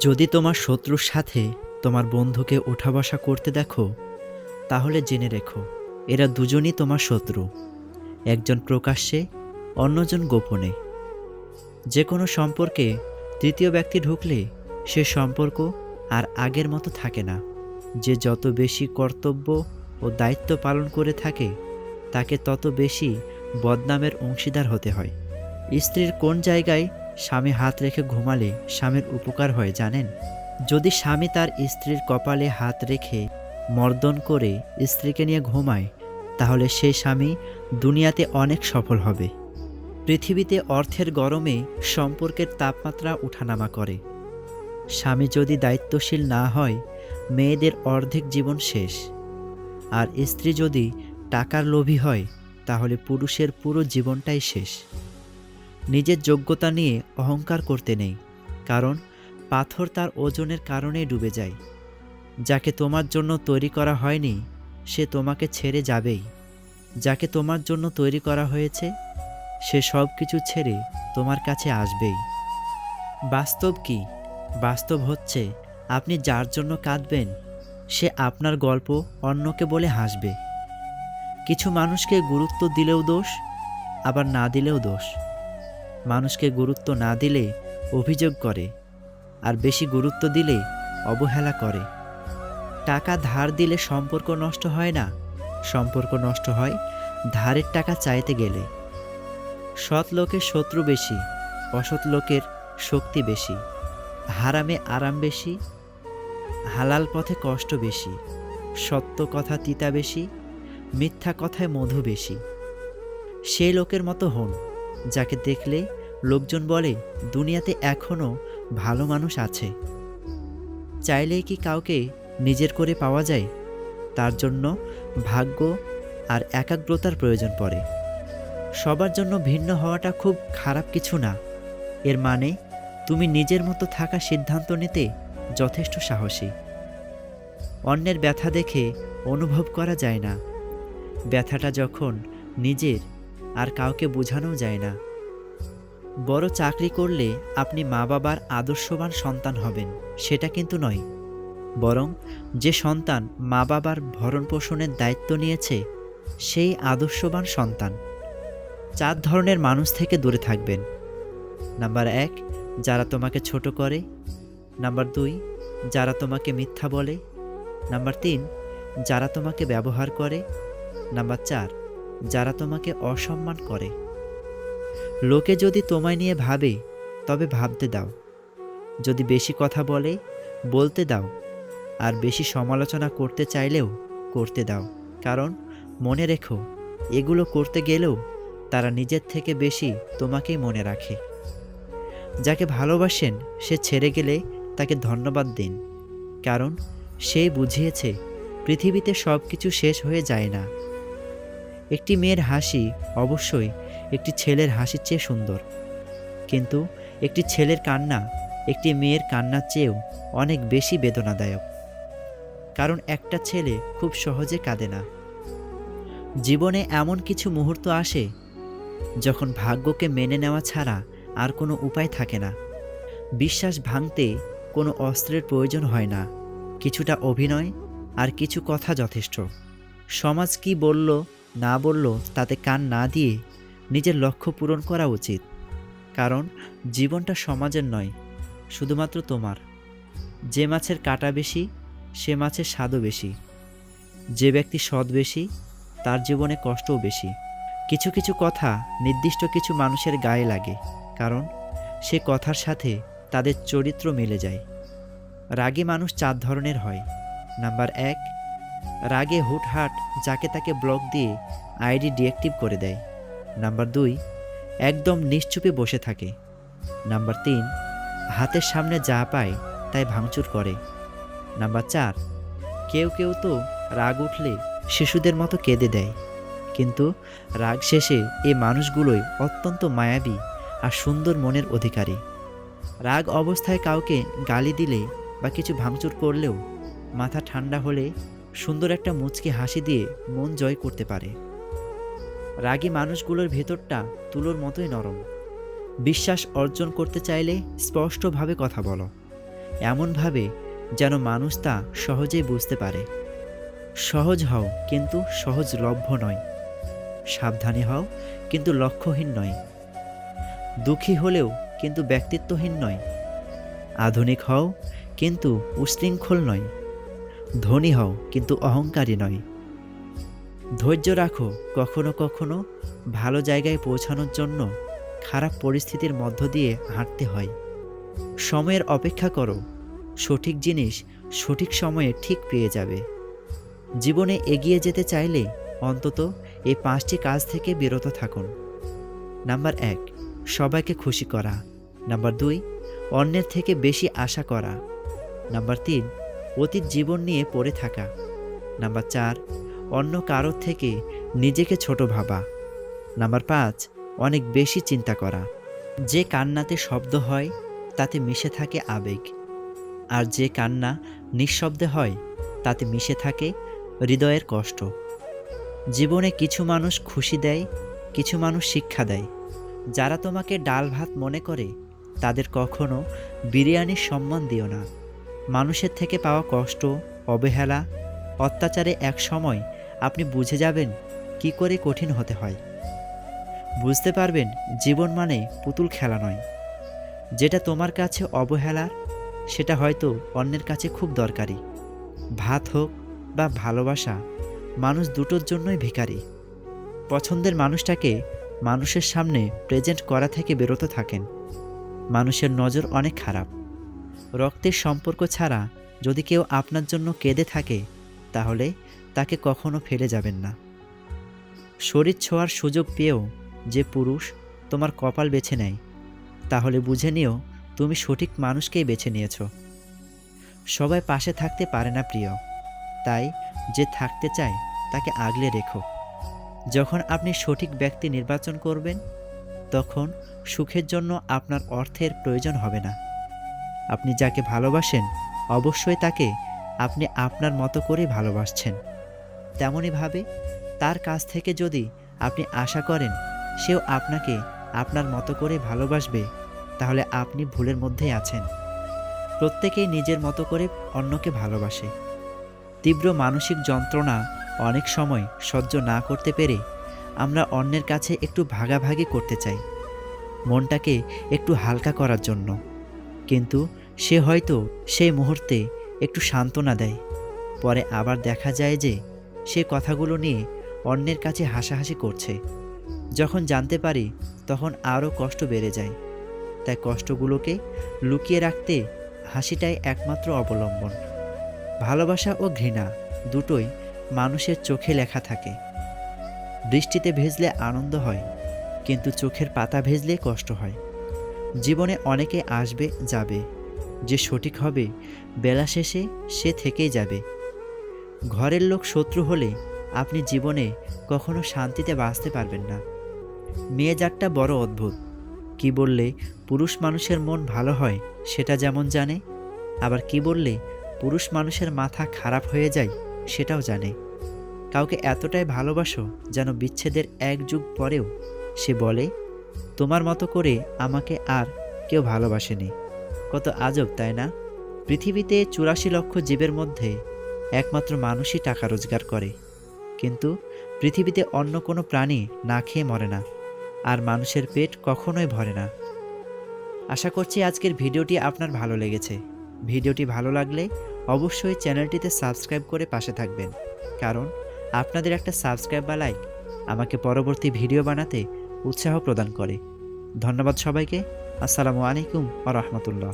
যদি তোমার শত্রুর সাথে তোমার বন্ধুকে ওঠা বসা করতে দেখো, তাহলে জেনে রেখো এরা দুজনই তোমার শত্রু। একজন প্রকাশ্যে, অন্যজন গোপনে। যে কোনো সম্পর্কে তৃতীয় ব্যক্তি ঢুকলে সে সম্পর্ক আর আগের মতো থাকে না। যে যত বেশি কর্তব্য ও দায়িত্ব পালন করে থাকে, তাকে তত বেশি বদনামের অংশীদার হতে হয়। স্ত্রীর কোন জায়গায় স্বামী হাত রেখে ঘুমালে স্বামীর উপকার হয় জানেন? যদি স্বামী তার স্ত্রীর কপালে হাত রেখে মর্দন করে স্ত্রীকে নিয়ে ঘুমায়, তাহলে সেই স্বামী দুনিয়াতে অনেক সফল হবে। পৃথিবীতে অর্থের গরমে সম্পর্কের তাপমাত্রা উঠানামা করে। স্বামী যদি দায়িত্বশীল না হয়, মেয়েদের অর্ধেক জীবন শেষ। আর স্ত্রী যদি টাকার লোভী হয়, তাহলে পুরুষের পুরো জীবনটাই শেষ। নিজের যোগ্যতা নিয়ে অহংকার করতে নেই, কারণ পাথর তার ওজনের কারণেই ডুবে যায়। যাকে তোমার জন্য তৈরি করা হয়নি, সে তোমাকে ছেড়ে যাবেই। যাকে তোমার জন্য তৈরি করা হয়েছে, সে সব কিছু ছেড়ে তোমার কাছে আসবেই। বাস্তব কি? বাস্তব হচ্ছে, আপনি যার জন্য কাঁদবেন, সে আপনার গল্প অন্যকে বলে হাসবে। কিছু মানুষকে গুরুত্ব দিলেও দোষ, আবার না দিলেও দোষ। মানুষকে গুরুত্ব না দিলে অভিযোগ করে, আর বেশি গুরুত্ব দিলে অবহেলা করে। টাকা ধার দিলে সম্পর্ক নষ্ট হয় না, সম্পর্ক নষ্ট হয় ধারের টাকা চাইতে গেলে। সৎ লোকের শত্রু বেশি, অসৎ লোকের শক্তি বেশি। হারামে আরাম বেশি, হালাল পথে কষ্ট বেশি। সত্য কথা তিতা বেশি, মিথ্যা কথায় মধু বেশি। সেই লোকের মতো হন যাকে দেখলে লোকজন বলে দুনিয়াতে এখনো ভালো মানুষ আছে। চাইলেই কি কাউকে নিজের করে পাওয়া যায়? তার জন্য ভাগ্য আর একাগ্রতার প্রয়োজন পড়ে। সবার জন্য ভিন্ন হওয়াটা খুব খারাপ কিছু না। এর মানে তুমি নিজের মতো থাকার সিদ্ধান্ত নিতে যথেষ্ট সাহসী। অন্যের ব্যথা দেখে অনুভব করা যায় না। ব্যথাটা যখন নিজের, আর কাউকে বোঝানো যায় না। বড় চাকরি করলে আপনি মা বাবার আদর্শবান সন্তান হবেন, সেটা কিন্তু নয়। বরং যে সন্তান মা বাবার ভরণ পোষণের দায়িত্ব নিয়েছে, সেই আদর্শবান সন্তান। 4 ধরনের মানুষ থেকে দূরে থাকবেন। নাম্বার 1, যারা তোমাকে ছোট করে। নাম্বার 2, যারা তোমাকে মিথ্যা বলে। নাম্বার 3, যারা তোমাকে ব্যবহার করে। নাম্বার 4, যারা তোমাকে অসম্মান করে। লোকে যদি তোমায় নিয়ে ভাবে, তবে ভাবতে দাও। যদি বেশি কথা বলে, বলতে দাও। আর বেশি সমালোচনা করতে চাইলেও করতে দাও। কারণ মনে রেখো, এগুলো করতে গেলেও তারা নিজের থেকে বেশি তোমাকেই মনে রাখে। যাকে ভালোবাসেন সে ছেড়ে গেলে তাকে ধন্যবাদ দিন, কারণ সে বুঝিয়েছে পৃথিবীতে সব কিছু শেষ হয়ে যায় না। একটি মেয়ের হাসি অবশ্যই একটি ছেলের হাসির চেয়ে সুন্দর, কিন্তু একটি ছেলের কান্না একটি মেয়ের কান্নার চেয়েও অনেক বেশি বেদনাদায়ক। কারণ একটা ছেলে খুব সহজে কাঁদে না। জীবনে এমন কিছু মুহূর্ত আসে যখন ভাগ্যকে মেনে নেওয়া ছাড়া আর কোনো উপায় থাকে না। বিশ্বাস ভাঙতে কোনো অস্ত্রের প্রয়োজন হয় না, কিছুটা অভিনয় আর কিছু কথা যথেষ্ট। সমাজ কি বলল না বলল তাতে কান না দিয়ে নিজের লক্ষ্য পূরণ করা উচিত। কারণ জীবনটা সমাজের নয়, শুধুমাত্র তোমার। যে মাছের কাঁটা বেশি, সে মাছের স্বাদও বেশি। যে ব্যক্তি সৎ বেশি, তার জীবনে কষ্টও বেশি। কিছু কিছু কথা নির্দিষ্ট কিছু মানুষের গায়ে লাগে, কারণ সে কথার সাথে তাদের চরিত্র মিলে যায়। রাগী মানুষ 4 ধরনের হয়। নাম্বার 1, রাগে হুটহাট যাকে তাকে ব্লক দিয়ে আইডি ডিঅ্যাক্টিভ করে দেয়। নাম্বার 2, একদম নিশ্চুপে বসে থাকে। নাম্বার 3, হাতের সামনে যা পায় তাই ভাঙচুর করে। নাম্বার 4, কেউ কেউ তো রাগ উঠলে শিশুদের মতো কেঁদে দেয়, কিন্তু রাগ শেষে এই মানুষগুলোই অত্যন্ত মায়াবী আর সুন্দর মনের অধিকারী। রাগ অবস্থায় কাউকে গালি দিলে বা কিছু ভাঙচুর করলেও মাথা ঠান্ডা হলে সুন্দর একটা মুচকি হাসি দিয়ে মন জয় করতে পারে। রাগী মানুষগুলোর ভেতরটা তুলোর মতোই নরম। বিশ্বাস অর্জন করতে চাইলে স্পষ্টভাবে কথা বলো, এমনভাবে যেন মানুষ তা সহজেই বুঝতে পারে। সহজ হও কিন্তু সহজলভ্য নয়। সাবধানী হও কিন্তু লক্ষ্যহীন নয়। দুঃখী হলেও কিন্তু ব্যক্তিত্বহীন নয়। আধুনিক হও কিন্তু উচ্ছৃঙ্খল নয়। ধনী হও কিন্তু অহংকারী নয়। ধৈর্য রাখো, কখনো কখনো ভালো জায়গায় পৌঁছানোর জন্য খারাপ পরিস্থিতির মধ্য দিয়ে হাঁটতে হয়। সময়ের অপেক্ষা করো, সঠিক জিনিস সঠিক সময়ে ঠিক পেয়ে যাবে। জীবনে এগিয়ে যেতে চাইলে অন্তত এই 5টি কাজ থেকে বিরত থাকুন। নাম্বার 1, সবাইকে খুশি করা। নাম্বার 2, অন্যের থেকে বেশি আশা করা। নাম্বার 3, অতীত জীবন নিয়ে পড়ে থাকা। নাম্বার 4, অন্য কারোর থেকে নিজেকে ছোট ভাবা। নাম্বার 5, অনেক বেশি চিন্তা করা। যে কান্নাতে শব্দ হয় তাতে মিশে থাকে আবেগ, আর যে কান্না নিঃশব্দে হয় তাতে মিশে থাকে হৃদয়ের কষ্ট। জীবনে কিছু মানুষ খুশি দেয়, কিছু মানুষ শিক্ষা দেয়। যারা তোমাকে ডাল ভাত মনে করে তাদের কখনো বিরিয়ানির সম্মান দিও না। মানুষের থেকে পাওয়া কষ্ট, অবহেলা, অত্যাচারে এক সময় আপনি বুঝে যাবেন কি করে কঠিন হতে হয়। বুঝতে পারবেন জীবন মানে পুতুল খেলা নয়। যেটা তোমার কাছে অবহেলার সেটা হয়তো অন্যের কাছে খুব দরকারি। ভাত হোক বা ভালোবাসা, মানুষ দুটোর জন্যই ভিখারি। পছন্দের মানুষটাকে মানুষের সামনে প্রেজেন্ট করা থেকে বিরত থাকেন। মানুষের নজর অনেক খারাপ। রক্তের সম্পর্ক ছাড়া যদি কেউ আপনার জন্য কেঁদে থাকে তাহলে তাকে কখনো ফেলে যাবেন না। শরীর ছোঁয়ার সুযোগ পেয়েও যে পুরুষ তোমার কপাল বেছে নেয় তাহলে বুঝে নিও তুমি সঠিক মানুষকেই বেছে নিয়েছ। সবাই পাশে থাকতে পারে না প্রিয়, তাই যে থাকতে চায় তাকে আগলে রেখো। যখন আপনি সঠিক ব্যক্তি নির্বাচন করবেন তখন সুখের জন্য আপনার অর্থের প্রয়োজন হবে না। আপনি যাকে ভালোবাসেন অবশ্যই তাকে আপনি আপনার মতো করে ভালোবাসছেন। তেমনইভাবে তার কাছ থেকে যদি আপনি আশা করেন সেও আপনাকে আপনার মতো করে ভালোবাসবে তাহলে আপনি ভুলের মধ্যেই আছেন। প্রত্যেকেই নিজের মতো করে অন্যকে ভালোবাসে। তীব্র মানসিক যন্ত্রণা অনেক সময় সহ্য না করতে পেরে আমরা অন্যের কাছে একটু ভাগাভাগি করতে চাই, মনটাকে একটু হালকা করার জন্য। কিন্তু সে হয়তো সেই মুহূর্তে একটু সান্ত্বনা দেয়, পরে আবার দেখা যায় যে সে কথাগুলো নিয়ে অন্যের কাছে হাসাহাসি করছে। যখন জানতে পারি তখন আরও কষ্ট বেড়ে যায়। তাই কষ্টগুলোকে লুকিয়ে রাখতে হাসিটাই একমাত্র অবলম্বন। ভালোবাসা ও ঘৃণা দুটোই মানুষের চোখে লেখা থাকে। বৃষ্টিতে ভেজলে আনন্দ হয়, কিন্তু চোখের পাতা ভেজলে কষ্ট হয়। জীবনে অনেকে আসবে যাবে, যে সঠিক হবে বেলা শেষে সে থেকেই যাবে। ঘরের লোক শত্রু হলে আপনি জীবনে কখনো শান্তিতে বাঁচতে পারবেন না। মেয়ে জাতটা বড় অদ্ভুত। কি বললে পুরুষ মানুষের মন ভালো হয় সেটা যেমন জানে, আবার কি বললে পুরুষ মানুষের মাথা খারাপ হয়ে যায় সেটাও জানে। কাউকে এতটাই ভালোবাসো যেন বিচ্ছেদের 1 যুগ পরেও সে বলে তোমার মতো করে আমাকে আর কেউ ভালোবাসেনি। কত আজব তাই না? পৃথিবীতে 84 লক্ষ জীবের মধ্যে একমাত্র মানুষই টাকা রোজগার করে, কিন্তু পৃথিবীতে অন্য কোনো প্রাণী না খেয়ে মরে না, আর মানুষের পেট কখনোই ভরে না। আশা করছি আজকের ভিডিওটি আপনার ভালো লেগেছে। ভিডিওটি ভালো লাগলে অবশ্যই চ্যানেলটিতে সাবস্ক্রাইব করে পাশে থাকবেন, কারণ আপনাদের একটা সাবস্ক্রাইব বা লাইক আমাকে পরবর্তী ভিডিও বানাতে উৎসাহ প্রদান করে। ধন্যবাদ সবাইকে। আসসালামু আলাইকুম ওয়া রাহমাতুল্লাহ।